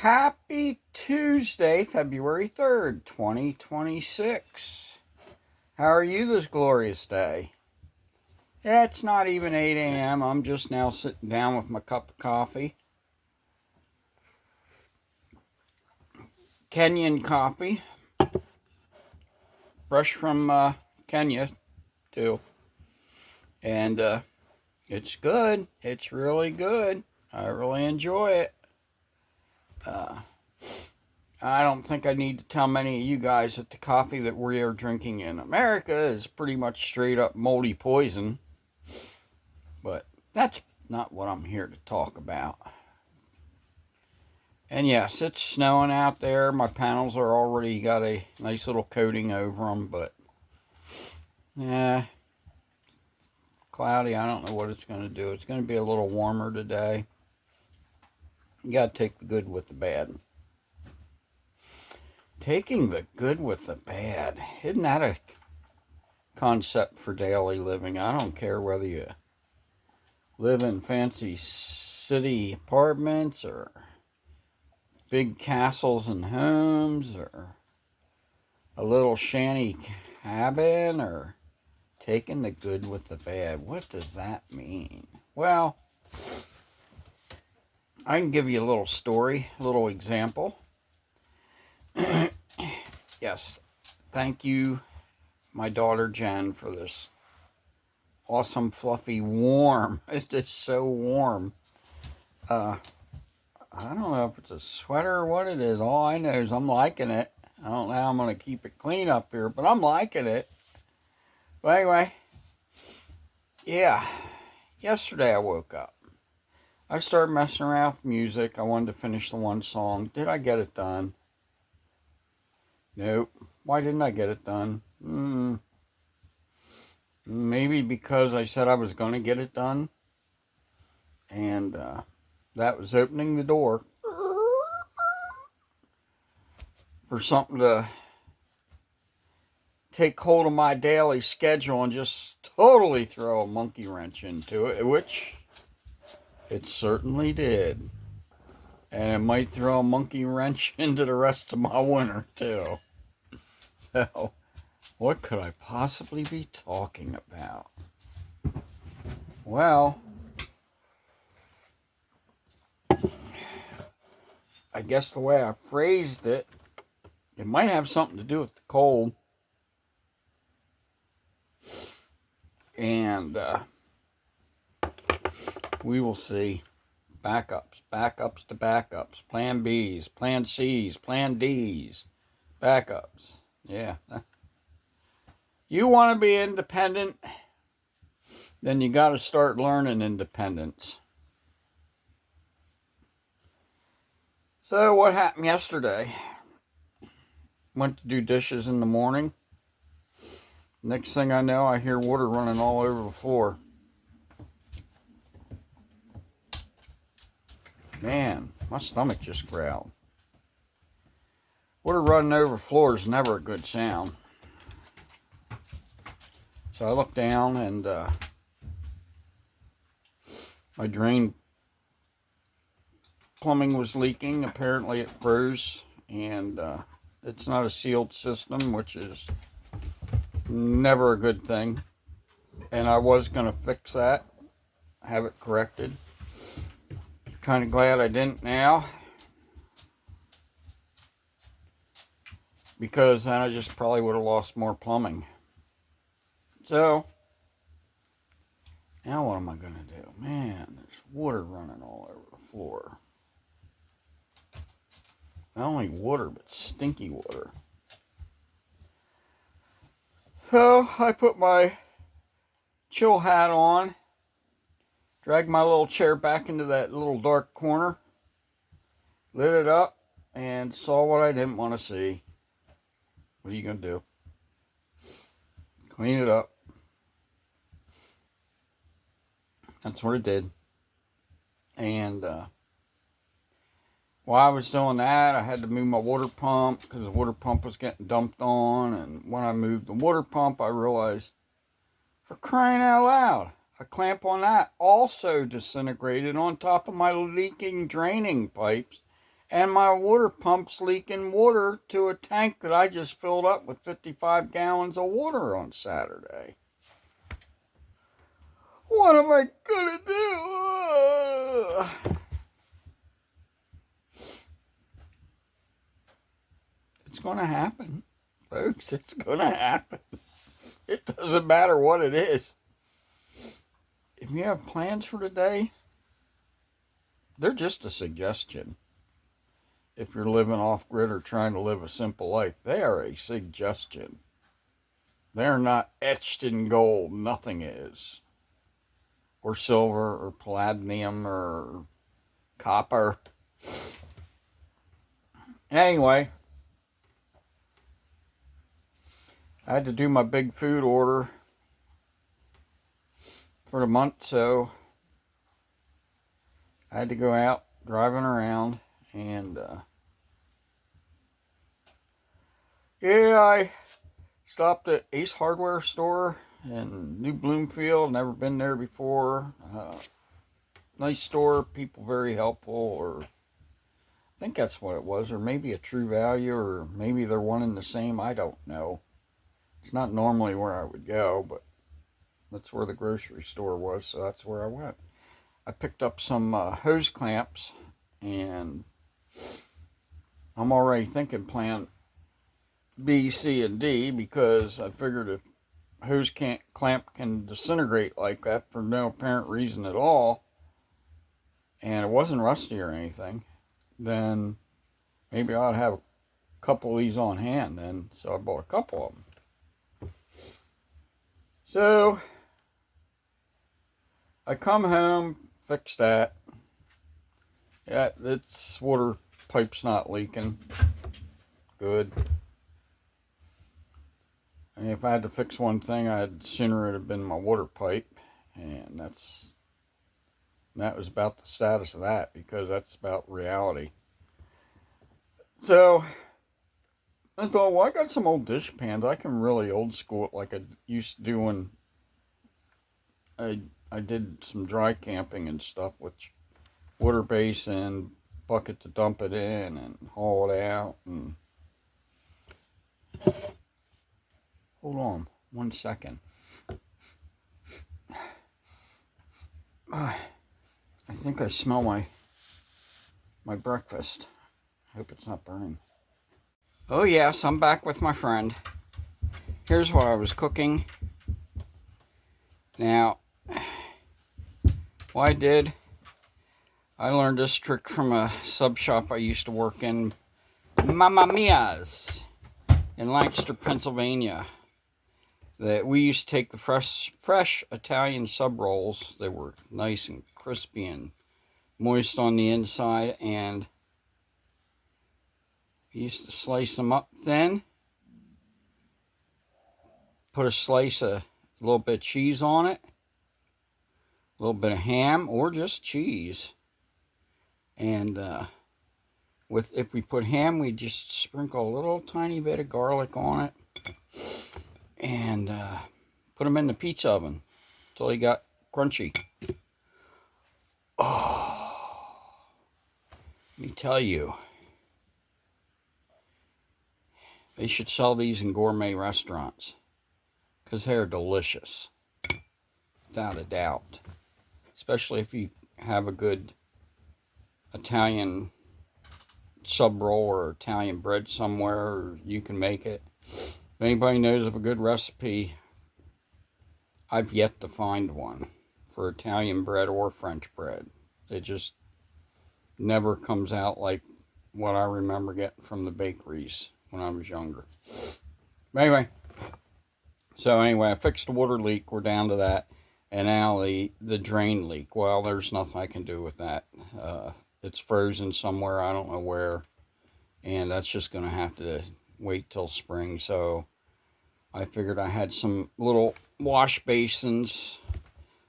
Happy Tuesday, February 3rd, 2026. How are you this glorious day? Yeah, it's not even 8 a.m. I'm just now sitting down with my cup of coffee. Kenyan coffee. Fresh from Kenya, too. And it's good. It's really good. I really enjoy it. I don't think I need to tell many of you guys that the coffee that we are drinking in America is pretty much straight up moldy poison. But that's not what I'm here to talk about. And yes, it's snowing out there. My panels are already got a nice little coating over them, but yeah, cloudy. I don't know what it's going to do. It's going to be a little warmer today. You got to take the good with the bad. Taking the good with the bad. Isn't that a concept for daily living? I don't care whether you live in fancy city apartments or big castles and homes or a little shanty cabin or taking the good with the bad. What does that mean? Well, I can give you a little story, a little example. Yes, thank you, my daughter Jen, for this awesome, fluffy, warm. It's just so warm. I don't know if it's a sweater or what it is. All I know is I'm liking it. I don't know how I'm going to keep it clean up here, but I'm liking it. But anyway, yeah, yesterday I woke up. I started messing around with music. I wanted to finish the one song. Did I get it done? Nope. Why didn't I get it done? Maybe because I said I was going to get it done. And that was opening the door for something to take hold of my daily schedule and just totally throw a monkey wrench into it, which it certainly did. And it might throw a monkey wrench into the rest of my winter, too. So, what could I possibly be talking about? Well, I guess the way I phrased it, it might have something to do with the cold. And we will see. Backups to backups, plan Bs, plan Cs, plan Ds, backups. Yeah. You want to be independent, then you got to start learning independence. So what happened yesterday? Went to do dishes in the morning. Next thing I know, I hear water running all over the floor. Man, my stomach just growled. Water running over the floor is never a good sound. So I looked down and my drain plumbing was leaking. Apparently it froze, and it's not a sealed system, which is never a good thing. And I was going to fix that, have it corrected. Kind of glad I didn't now, because then I just probably would have lost more plumbing. So, now what am I going to do? Man, there's water running all over the floor. Not only water, but stinky water. So, I put my chill hat on, dragged my little chair back into that little dark corner, lit it up, and saw what I didn't want to see. What are you going to do? Clean it up. That's what it did. And while I was doing that, I had to move my water pump because the water pump was getting dumped on. And when I moved the water pump, I realized, for crying out loud, a clamp on that also disintegrated on top of my leaking draining pipes and my water pump's leaking water to a tank that I just filled up with 55 gallons of water on Saturday. What am I gonna do? It's gonna happen, folks. It's gonna happen. It doesn't matter what it is. If you have plans for today, they're just a suggestion. If you're living off grid or trying to live a simple life, they are a suggestion. They're not etched in gold. Nothing is. Or silver or palladium or copper. Anyway, I had to do my big food order for the month, so I had to go out driving around, and I stopped at Ace Hardware Store in New Bloomfield. Never been there before. Nice store, people very helpful, or I think that's what it was, or maybe a True Value, or maybe they're one and the same. I don't know. It's not normally where I would go, but that's where the grocery store was, so that's where I went. I picked up some hose clamps, and I'm already thinking plan B, C, and D, because I figured if hose clamp can disintegrate like that for no apparent reason at all, and it wasn't rusty or anything, then maybe I ought to have a couple of these on hand then. So I bought a couple of them. So I come home, fix that. Yeah, its water pipe's not leaking. Good. And if I had to fix one thing, I'd sooner it have been my water pipe. And that was about the status of that, because that's about reality. So I thought, well, I got some old dish pans. I can really old school it like I used to do when I did some dry camping and stuff, with water basin, bucket to dump it in and haul it out. And hold on 1 second. I think I smell my breakfast. I hope it's not burning. Oh yes, I'm back with my friend. Here's what I was cooking. Now, what I did, I learned this trick from a sub shop I used to work in, Mamma Mia's, in Lancaster, Pennsylvania. That we used to take the fresh Italian sub rolls. They were nice and crispy and moist on the inside, and we used to slice them up thin, put a slice of a little bit of cheese on it, a little bit of ham or just cheese, and if we put ham, we just sprinkle a little tiny bit of garlic on it, and put them in the pizza oven until they got crunchy. Oh, let me tell you, they should sell these in gourmet restaurants, because they're delicious, without a doubt. Especially if you have a good Italian sub roll or Italian bread somewhere, or you can make it. If anybody knows of a good recipe, I've yet to find one for Italian bread or French bread. It just never comes out like what I remember getting from the bakeries when I was younger. But anyway, I fixed the water leak. We're down to that. And now the drain leak. Well, there's nothing I can do with that. It's frozen somewhere, I don't know where. And that's just going to have to wait till spring. So I figured I had some little wash basins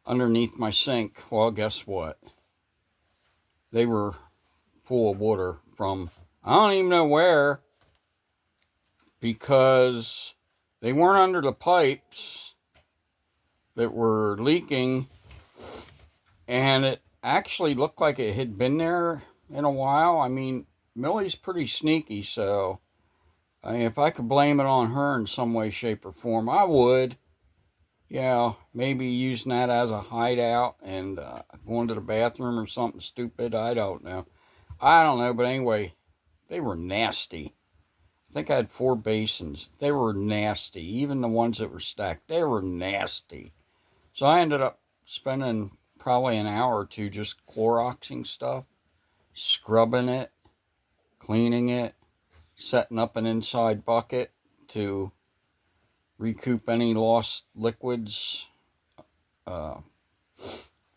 underneath my sink. Well, guess what? They were full of water from, I don't even know where, because they weren't under the pipes that were leaking, and it actually looked like it had been there in a while. I mean, Millie's pretty sneaky, so I mean, if I could blame it on her in some way, shape, or form, I would. Yeah, maybe using that as a hideout and going to the bathroom or something stupid. I don't know. But anyway, they were nasty. I think I had 4 basins. They were nasty. Even the ones that were stacked, they were nasty. So I ended up spending probably an hour or two just Cloroxing stuff, scrubbing it, cleaning it, setting up an inside bucket to recoup any lost liquids, uh,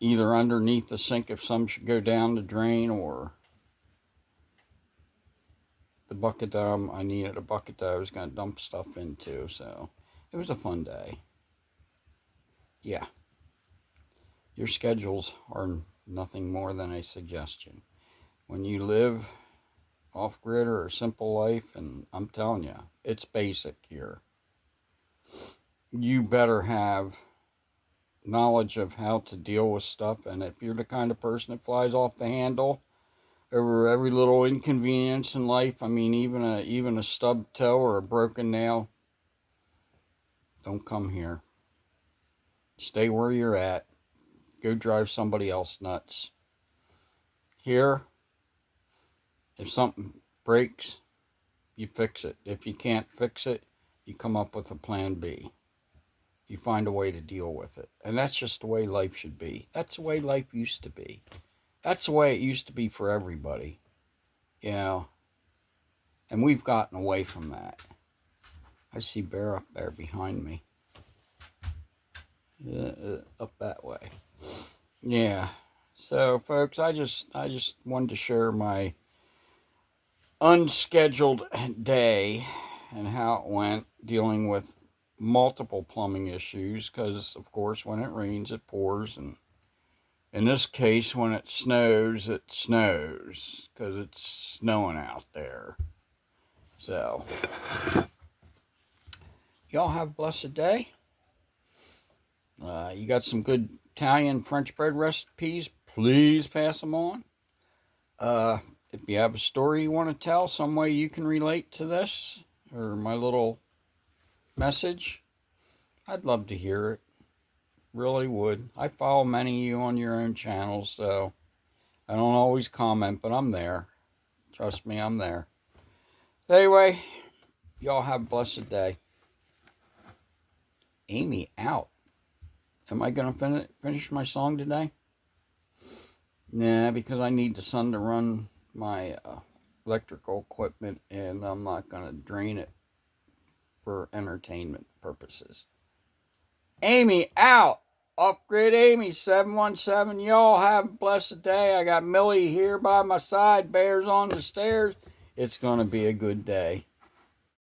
either underneath the sink if some should go down the drain, or the bucket that I needed a bucket that I was going to dump stuff into. So it was a fun day. Yeah, your schedules are nothing more than a suggestion. When you live off-grid or a simple life, and I'm telling you, it's basic here, you better have knowledge of how to deal with stuff. And if you're the kind of person that flies off the handle over every little inconvenience in life, I mean, even a stubbed toe or a broken nail, don't come here. Stay where you're at. Go drive somebody else nuts. Here, if something breaks, you fix it. If you can't fix it, you come up with a plan B. You find a way to deal with it. And that's just the way life should be. That's the way life used to be. That's the way it used to be for everybody. You know, and we've gotten away from that. I see Bear up there behind me. Up that way. Yeah. So, folks, I just wanted to share my unscheduled day and how it went dealing with multiple plumbing issues, because, of course, when it rains, it pours, and in this case, when it snows, because it's snowing out there. So, y'all have a blessed day. You got some good Italian French bread recipes, please pass them on. If you have a story you want to tell, some way you can relate to this, or my little message, I'd love to hear it. Really would. I follow many of you on your own channels, so I don't always comment, but I'm there. Trust me, I'm there. Anyway, y'all have a blessed day. Amy out. Am I going to finish my song today? Nah, because I need the sun to run my electrical equipment, and I'm not going to drain it for entertainment purposes. Amy out. Offgrid Amy 717. Y'all have a blessed day. I got Millie here by my side. Bear's on the stairs. It's going to be a good day.